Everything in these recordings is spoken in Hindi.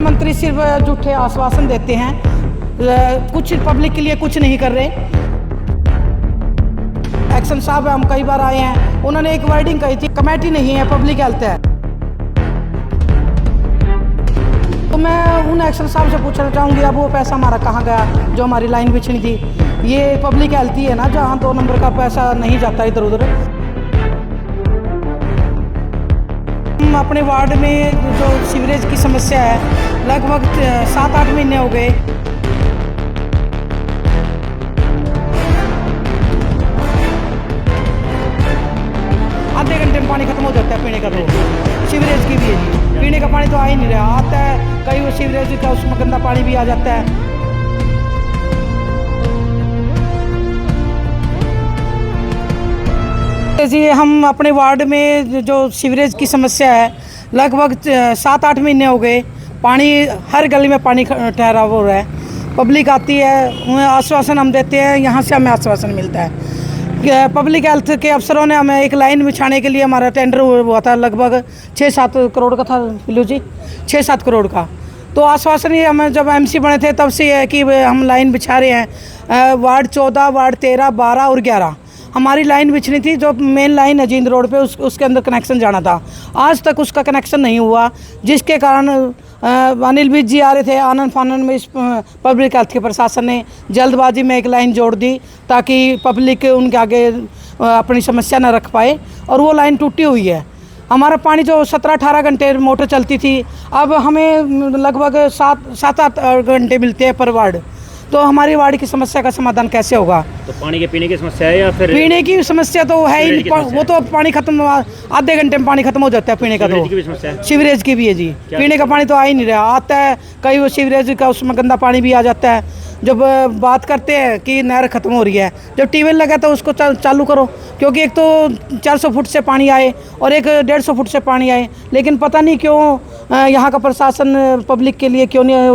मंत्री सिर्फ झूठे आश्वासन देते हैं, कुछ पब्लिक के लिए कुछ नहीं कर रहे। एक्शन साहब हम कई बार आए हैं, उन्होंने एक वर्डिंग कही थी, कमेटी नहीं है पब्लिक हेल्थ है। तो मैं उन एक्शन साहब से पूछना चाहूँगी अब वो पैसा हमारा कहाँ गया जो हमारी लाइन बिछनी थी। ये पब्लिक हेल्थ ही है ना जहाँ 2 नंबर का पैसा नहीं जाता इधर उधर। हम अपने वार्ड में जो सीवरेज की समस्या है लगभग 7-8 महीने हो गए। आधे घंटे में पानी खत्म हो जाता है पीने का। तो सीवरेज की भी है जी, पीने का पानी तो आ ही नहीं रहा। आता है कई वो सीवरेज का उसमें गंदा पानी भी आ जाता है। जी हम अपने वार्ड में जो सीवरेज की समस्या है लगभग 7-8 महीने हो गए। पानी हर गली में पानी ठहरा हो रहा है। पब्लिक आती है, आश्वासन हम देते हैं, यहाँ से हमें आश्वासन मिलता है। पब्लिक हेल्थ के अफसरों ने हमें एक लाइन बिछाने के लिए हमारा टेंडर हुआ था, लगभग 6-7 करोड़ का था बिल्लू जी, 6-7 करोड़ का। तो आश्वासन ये हमें जब एमसी बने थे तब से ये है कि हम लाइन बिछा रहे हैं। वार्ड 14, वार्ड 13, 12 और 11 हमारी लाइन बिछनी थी। जो मेन लाइन है जींद रोड पे उसके अंदर कनेक्शन जाना था, आज तक उसका कनेक्शन नहीं हुआ, जिसके कारण अनिल विज जी आ रहे थे आनंद फानन में। इस पब्लिक हेल्थ के प्रशासन ने जल्दबाजी में एक लाइन जोड़ दी ताकि पब्लिक उनके आगे अपनी समस्या न रख पाए, और वो लाइन टूटी हुई है। हमारा पानी जो 17-18 घंटे मोटर चलती थी अब हमें लगभग 7-8 घंटे मिलते हैं पर वार्ड। तो हमारी वार्ड की समस्या का समाधान कैसे होगा? तो पानी के पीने की समस्या है या फिर पीने की समस्या तो है ही, वो तो पानी खत्म, आधे घंटे में पानी खत्म हो जाता है पीने का। तो सीवरेज की भी है जी, पीने का पानी तो आ ही नहीं रहा। आता है कई वो सीवरेज का उसमें गंदा पानी भी आ जाता है। जब बात करते हैं कि नहर ख़त्म हो रही है, जब ट्यूबवेल लगा तो उसको चालू करो, क्योंकि एक तो 400 फुट से पानी आए और एक 150 फुट से पानी आए, लेकिन पता नहीं क्यों यहाँ का प्रशासन पब्लिक के लिए क्यों नहीं।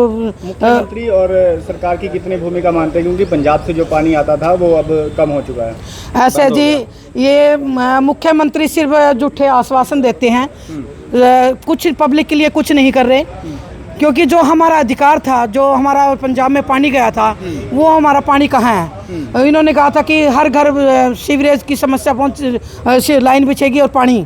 मुख्यमंत्री और सरकार की कितनी भूमिका मानते हैं, क्योंकि पंजाब से जो पानी आता था वो अब कम हो चुका है? ऐसे जी ये मुख्यमंत्री सिर्फ झूठे आश्वासन देते हैं, कुछ पब्लिक के लिए कुछ नहीं कर रहे। क्योंकि जो हमारा अधिकार था, जो हमारा पंजाब में पानी गया था, वो हमारा पानी कहाँ है? इन्होंने कहा था कि हर घर सीवरेज की समस्या पहुँच लाइन बिछेगी और पानी,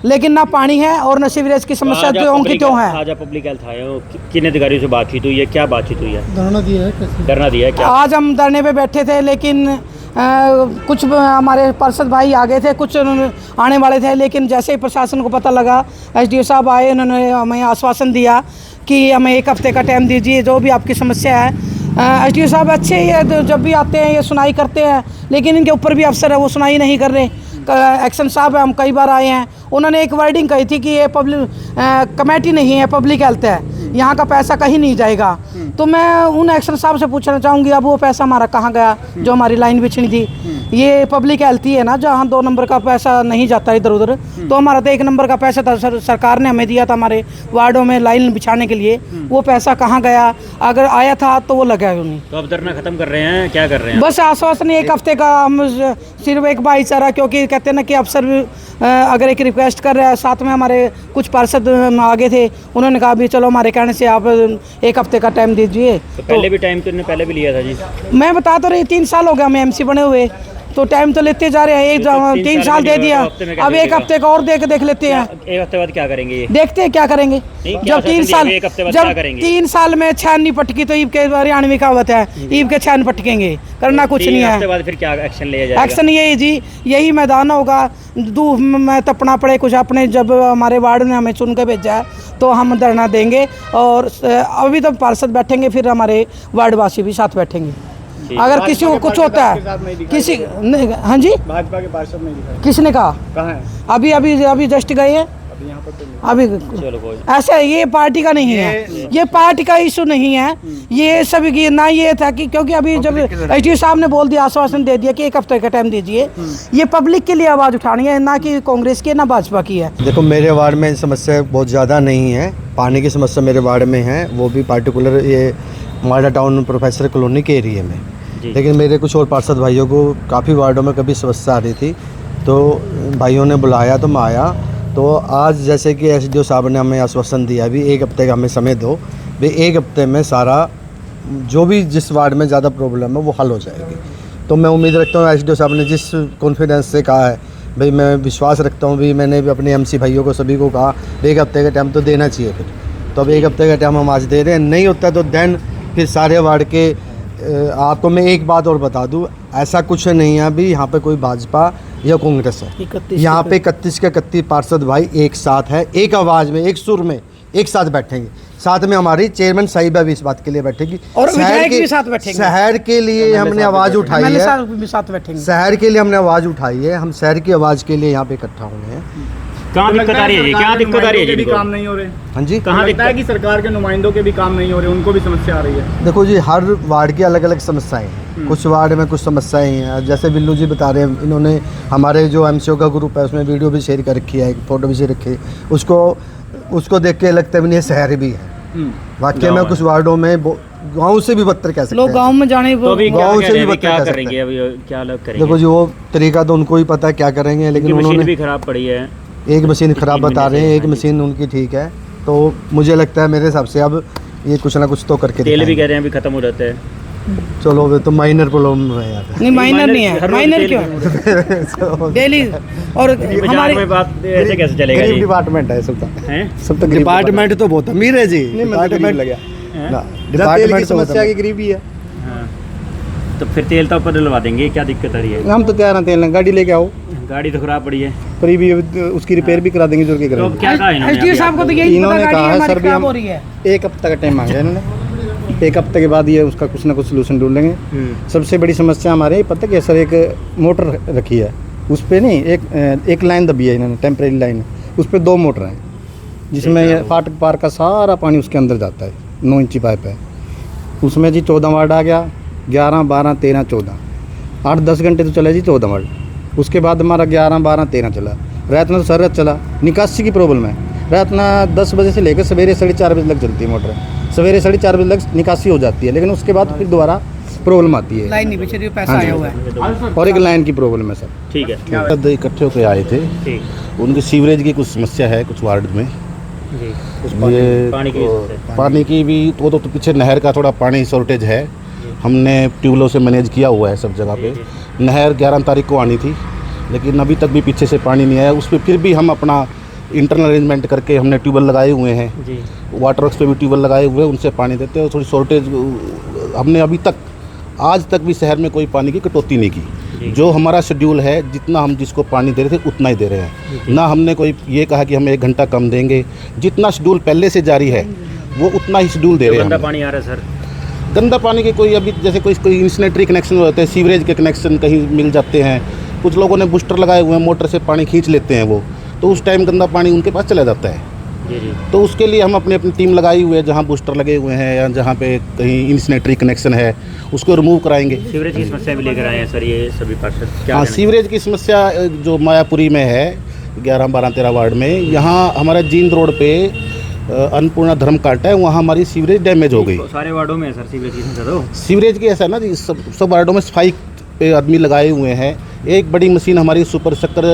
लेकिन ना पानी है और ना सीवरेज की समस्या क्यों की क्यों है। आज पब्लिक हेल्थ आए हो, किन अधिकारियों से बातचीत हुई है, क्या बातचीत हुई है? धरना दिया है। धरना दिया है क्या? आज हम धरने पे बैठे थे, लेकिन कुछ हमारे पार्षद भाई आ गए थे, कुछ आने वाले थे, लेकिन जैसे ही प्रशासन को पता लगा, एसडीओ साहब आए, उन्होंने हमें आश्वासन दिया कि हमें 1 हफ्ते का टाइम दीजिए, जो भी आपकी समस्या है। एसडीओ साहब अच्छे ही है, तो जब भी आते हैं ये सुनाई करते हैं, लेकिन इनके ऊपर भी अफसर है वो सुनाई नहीं कर रहे। एक्शन साहब हम कई बार आए हैं, उन्होंने एक वर्डिंग कही थी कि ये पब्लिक कमेटी नहीं है पब्लिक हेल्थ है, यहाँ का पैसा कहीं नहीं जाएगा। तो मैं उन एक्शन साहब से पूछना चाहूँगी अब वो पैसा हमारा कहाँ गया जो हमारी लाइन बिछनी थी। ये पब्लिक हेल्थ ही है ना जहाँ 2 नंबर का पैसा नहीं जाता इधर उधर। तो हमारा तो 1 नंबर का पैसा था, सरकार ने हमें दिया था हमारे वार्डों में लाइन बिछाने के लिए, वो पैसा कहाँ गया? अगर आया था तो वो लगा नहीं। तो अब धरना खत्म कर रहे हैं, क्या कर रहे हैं? बस आश्वासन 1 हफ्ते का, हम सिर्फ एक भाईचारा, क्योंकि कहते हैं ना कि अफसर अगर एक रिक्वेस्ट कर रहा है, साथ में हमारे कुछ पार्षद आगे थे, उन्होंने कहा भी चलो हमारे कहने से आप 1 हफ्ते का टाइम दीजिए। तो पहले भी टाइम तो इन्होंने पहले भी लिया था जी। मैं बता तो रही, 3 साल हो गया हमें एमसी बने हुए, तो टाइम तो लेते जा रहे हैं। 3 साल दे दिया, अब 1 हफ्ते का और देख लेते हैं। 1 हफ्ते बाद क्या करेंगे ये? देखते हैं क्या करेंगे। जब 3 साल, जब 3 साल में छान नहीं पटकी तो ईब के हरियाणवी कहावत है, ईब के छान पटकेंगे, करना कुछ नहीं है। 3 हफ्ते बाद फिर क्या एक्शन लिया जाएगा? एक्शन यही जी, यही मैदान होगा, धूप में तपना पड़े कुछ अपने। जब हमारे वार्ड ने हमें चुन के भेजा है तो हम धरना देंगे, और अभी तो पार्षद बैठेंगे, फिर हमारे वार्डवासी भी साथ बैठेंगे। अगर किसी को कुछ होता है, किसी हाँ जी, भाजपा के पार्षद नहीं दिखाई, किसने कहा? कहाँ है? अभी जस्ट गए हैं, यहाँ पर तो अभी। चलो कोई ऐसा है, ये पार्टी का नहीं है, ये पार्टी का इशू नहीं है, ये सभी की ना। ये था कि क्योंकि अभी जब एसडीओ साहब ने बोल दिया, आश्वासन दे दिया कि 1 हफ्ते का टाइम दीजिए, ये पब्लिक के लिए आवाज़ उठानी है, ना कि कांग्रेस की ना भाजपा की है। देखो मेरे वार्ड में समस्या बहुत ज़्यादा नहीं है, पानी की समस्या मेरे वार्ड में है, वो भी पार्टिकुलर ये माडा टाउन प्रोफेसर कॉलोनी के एरिए में। लेकिन मेरे कुछ और पार्षद भाइयों को काफ़ी वार्डों में कभी समस्या आ रही थी, तो भाइयों ने बुलाया तो मैं आया, तो आज जैसे कि एसडीओ साहब ने हमें आश्वासन दिया अभी 1 हफ्ते का हमें समय दो, भाई 1 हफ्ते में सारा जो भी जिस वार्ड में ज़्यादा प्रॉब्लम है वो हल हो जाएगी। तो मैं उम्मीद रखता हूँ एसडीओ साहब ने जिस कॉन्फिडेंस से कहा है, भाई मैं विश्वास रखता हूँ भी, मैंने भी अपने एमसी भाइयों को सभी को कहा 1 हफ्ते का टाइम तो देना चाहिए फिर। तो अब 1 हफ्ते का टाइम हम आज दे रहे हैं, नहीं होता तो देन फिर सारे वार्ड के आपको मैं एक बात और बता दूं, ऐसा कुछ नहीं है अभी यहाँ पे कोई भाजपा या कांग्रेस है, यहाँ पे 31 के 31 पार्षद भाई एक साथ है, एक आवाज़ में, एक सुर में एक साथ बैठेंगे। साथ में हमारी चेयरमैन साहिबा भी इस बात के लिए बैठेगी और विधायक भी साथ बैठेंगे। शहर के लिए हमने आवाज़ उठाई है, साथ बैठेंगे। शहर के लिए हमने आवाज़ उठाई है, हम शहर की आवाज़ के लिए यहाँ पे इकट्ठा हुए हैं। कहाँ दिक्कत आ रही है जी, क्या दिक्कत आ रही है जी? काम नहीं हो रहे। हाँ जी, कहाँ लगता है कि सरकार के नुमाइंदों के भी काम नहीं हो रहे, उनको भी समस्या आ रही है। देखो जी, हर वार्ड की अलग अलग समस्याएं हैं। कुछ वार्ड में कुछ समस्याएं हैं, जैसे बिल्लू जी बता रहे हैं, इन्होंने हमारे जो एमसीओ का ग्रुप है उसमें वीडियो भी शेयर कर रखी है, फोटो भी शेयर रखी है, उसको देख के लगता है भी ये शहर भी है। वाकई में कुछ वार्डों में गांव से भी बदतर कह सकते हैं, लोग गांव में जाने तो अभी गांव से भी क्या बदतर करेंगे, अभी क्या अलग करेंगे? देखो जी, वो तरीका तो उनको ही पता है क्या करेंगे, लेकिन मशीन उन्होंने भी खराब पड़ी है, एक मशीन ख़राब बता रहे हैं, एक मशीन उनकी ठीक है। तो मुझे लगता है मेरे हिसाब से अब ये कुछ ना कुछ तो करके तेल भी कह रहे हैं अभी खत्म हो जाता है। चलो वे तो माइनर प्रॉब्लम है यार। नहीं, माइनर नहीं है, माइनर क्यों है? डेली और हमारी में बात ऐसे कैसे चलेगा गरीब जी? डिपार्टमेंट है सब हैं? तो डिपार्टमेंट तो बहुत अमीर है जी, डिपार्टमेंट डिपार्टमेंट समस्या की गरीबी है। हाँ। तो फिर तेल तो ऊपर डलवा देंगे, क्या दिक्कत आ रही है? हम तो तैयार हैं, तेल गाड़ी लेके आओ, गाड़ी तो खराब पड़ी है, पर भी उसकी रिपेयर भी करा देंगे जो कि तो करेंगे। अब क्या कहा इन्होंने? एसडीओ साहब को तो यही पता इन्होंने गाड़ी कहा है हमारी सर भी खराब हम हो रही है। 1 हफ्ते का टाइम मांगा है इन्होंने, 1 हफ्ते के बाद ये उसका कुछ ना कुछ सोल्यूशन ढूंढेंगे। सबसे बड़ी समस्या हमारे पता क्या सर, एक मोटर रखी है, उस पर नहीं एक लाइन दबी है इन्होंने, टेम्परेरी लाइन, उस पर 2 मोटर हैं, जिसमें ये फाटक पार का सारा पानी उसके अंदर जाता है। 9 इंची पाइप है उसमें जी। 14 वार्ड आ गया, 11, 12, 13, 14, 8-10 घंटे तो चला जी 14 वार्ड। उसके बाद हमारा 11, 12, 13 चला, रात में तो सरहद चला। निकासी की प्रॉब्लम है, रात ना 10 बजे से लेकर सवेरे 4:30 बजे तक चलती है मोटर, सवेरे 4:30 बजे तक निकासी हो जाती है, लेकिन उसके बाद फिर दोबारा प्रॉब्लम आती है। लाइन नहीं बिछ रही, पैसा आया हुआ है और एक लाइन की प्रॉब्लम है सर। ठीक है, इकट्ठे होकर आए थे, ठीक उनकी सीवरेज की कुछ समस्या है कुछ वार्ड में। जी। ये पानी की पानी की भी तो पीछे नहर का थोड़ा पानी शॉर्टेज है, हमने ट्यूबवेलों से मैनेज किया हुआ है सब जगह पे। नहर 11 तारीख को आनी थी, लेकिन अभी तक भी पीछे से पानी नहीं आया। उस पर फिर भी हम अपना इंटरनल अरेंजमेंट करके हमने ट्यूबवेल लगाए हुए हैं जी। वाटर वर्क्स पे भी ट्यूबवेल लगाए हुए हैं, उनसे पानी देते हैं। और थोड़ी शॉर्टेज हमने अभी तक आज तक भी शहर में कोई पानी की कटौती नहीं की। जो हमारा शेड्यूल है, जितना हम जिसको पानी दे रहे थे उतना ही दे रहे हैं। ना हमने कोई ये कहा कि हम 1 घंटा कम देंगे, जितना शेड्यूल पहले से जारी है वो उतना ही शेड्यूल दे रहे हैं। गंदा पानी आ रहा है सर? गंदा पानी के कोई अभी जैसे कोई इंसनेटरी कनेक्शन होते हैं, सीवरेज के कनेक्शन कहीं मिल जाते हैं, कुछ लोगों ने बूस्टर लगाए हुए हैं, मोटर से पानी खींच लेते हैं वो, तो उस टाइम गंदा पानी उनके पास चला जाता है। जी जी। तो उसके लिए हम अपनी टीम लगाई हुई है, जहाँ बूस्टर लगे हुए हैं या जहाँ पे कहीं इंसनेटरी कनेक्शन है उसको रिमूव कराएंगे। सीवरेज की समस्या भी लेकर आए हैं सर ये सभी पार्षद, क्या हाँ, कहना है? सीवरेज की समस्या जो मायापुरी में है 11, 12, 13 वार्ड में, यहाँ हमारा जींद रोड पे अन्नपूर्णा धर्म कांटा है, वहाँ हमारी सीवरेज डैमेज हो गई। सारे वार्डों में है सर सीवरेज की समस्या? तो सीवरेज की ऐसा है ना जी, सब वार्डों में सफाई पे आदमी लगाए हुए हैं। एक बड़ी मशीन हमारी सुपर शक्कर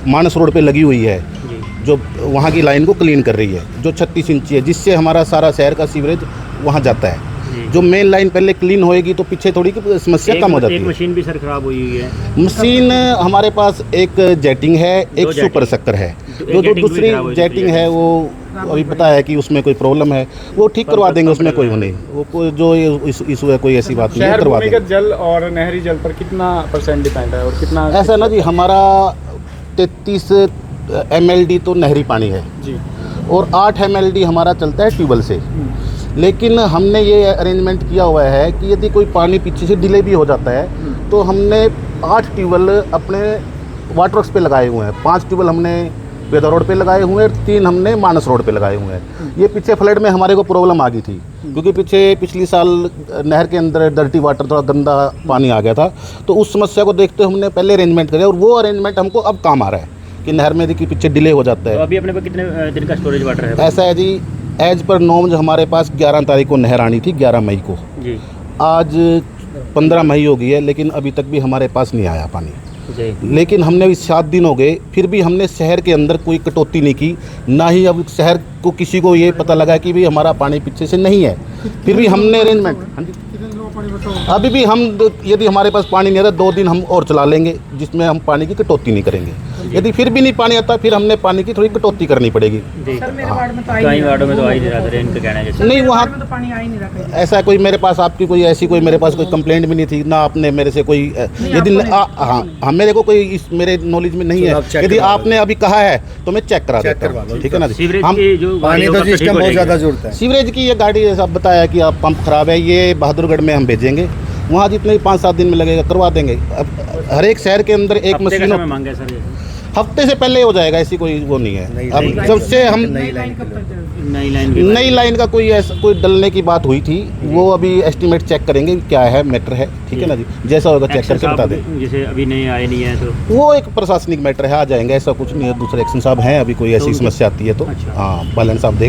मानस रोड पे लगी हुई है, जो वहाँ की लाइन को क्लीन कर रही है, जो 36 इंची है, जिससे हमारा सारा शहर का सीवरेज वहाँ जाता है। जो मेन लाइन पहले क्लीन होएगी तो पीछे थोड़ी समस्या कम हो जाती है। एक मशीन भी सर खराब हुई हुई है। मशीन हमारे पास एक जेटिंग है, एक सुपर शक्कर है, जो दूसरी जेटिंग है वो अभी पता है कि उसमें कोई प्रॉब्लम है, वो ठीक करवा देंगे, उसमें कोई नहीं, वो जो इशू है कोई ऐसी बात नहीं है, करवा देंगे। जल और नहरी जल पर कितना % डिपेंड है और कितना ऐसा ना जी, हमारा 33 MLD तो नहरी पानी है जी, और 8 MLD हमारा चलता है ट्यूबवेल से। लेकिन हमने ये अरेंजमेंट किया हुआ है कि यदि कोई पानी पीछे से डिले भी हो जाता है तो हमने 8 ट्यूबवेल अपने वाटर वर्क्स पे लगाए हुए हैं। 5 ट्यूबवेल हमने बेदा रोड पे लगाए हुए हैं, 3 हमने मानस रोड पे लगाए हुए हैं। ये पीछे फ्लड में हमारे को प्रॉब्लम आ गई थी, क्योंकि पिछली साल नहर के अंदर डर्टी वाटर, थोड़ा गंदा पानी आ गया था, तो उस समस्या को देखते हुए हमने पहले अरेंजमेंट करे, और वो अरेंजमेंट हमको अब काम आ रहा है कि नहर में देखिए पीछे डिले हो जाता तो है। अभी अपने पास कितने दिन का स्टोरेज वाटर है? ऐसा है जी, एज पर नॉर्म्स हमारे पास 11 तारीख को नहर आनी थी, 11 मई को। जी। आज 15 मई हो गई है, लेकिन अभी तक भी हमारे पास नहीं आया पानी। जी। लेकिन हमने अभी 7 दिन हो गए, फिर भी हमने शहर के अंदर कोई कटौती नहीं की, ना ही अब शहर को किसी को ये पता लगा कि भाई हमारा पानी पीछे से नहीं है। फिर भी हमने अरेंजमेंट, अभी भी हम यदि हमारे पास पानी नहीं आता 2 दिन हम और चला लेंगे, जिसमें हम पानी की कटौती नहीं करेंगे। यदि फिर भी नहीं पानी आता, फिर हमने पानी की थोड़ी कटौती करनी पड़ेगी। सर मेरे वार्ड में तो आ ही कई नहीं वार्डों में तो आ ही नहीं रहा था, इनका कहना है जैसे। नहीं, वहाँ में तो पानी आ ही नहीं रहा। ऐसा कोई मेरे पास आपकी कोई ऐसी कोई मेरे पास कोई कंप्लेंट भी नहीं थी, ना आपने मेरे से कोई यदि हाँ मेरे को कोई इस मेरे नॉलेज में नहीं है। यदि आपने अभी कहा है तो मैं चेक करा देता हूँ, ठीक है ना जी। सीवरेज हम की जो पानी तो सिस्टम बहुत ज़्यादा जरूरत है। सीवरेज की ये गाड़ी सब बताया कि आप पंप खराब है, ये बहादुरगढ़ में हम भेजेंगे, वहाँ जितने 5-7 दिन में लगेगा करवा देंगे। अब हर एक शहर के अंदर एक मशीन मांगे सर जैसे। हफ्ते से पहले हो जाएगा, ऐसी कोई वो नहीं है। अब जब से हम नई लाइन नई लाइन का कोई ऐसा कोई डलने की बात हुई थी, वो अभी एस्टीमेट चेक करेंगे क्या है मैटर है, ठीक है ना जी। जैसा होगा चेक करके बता दें। जैसे अभी नहीं आए नहीं है तो वो एक प्रशासनिक मैटर है, आ जाएंगे, ऐसा कुछ नहीं है। दूसरे एक्शन साहब हैं, अभी कोई ऐसी समस्या आती है तो हाँ बैलेंस आप देख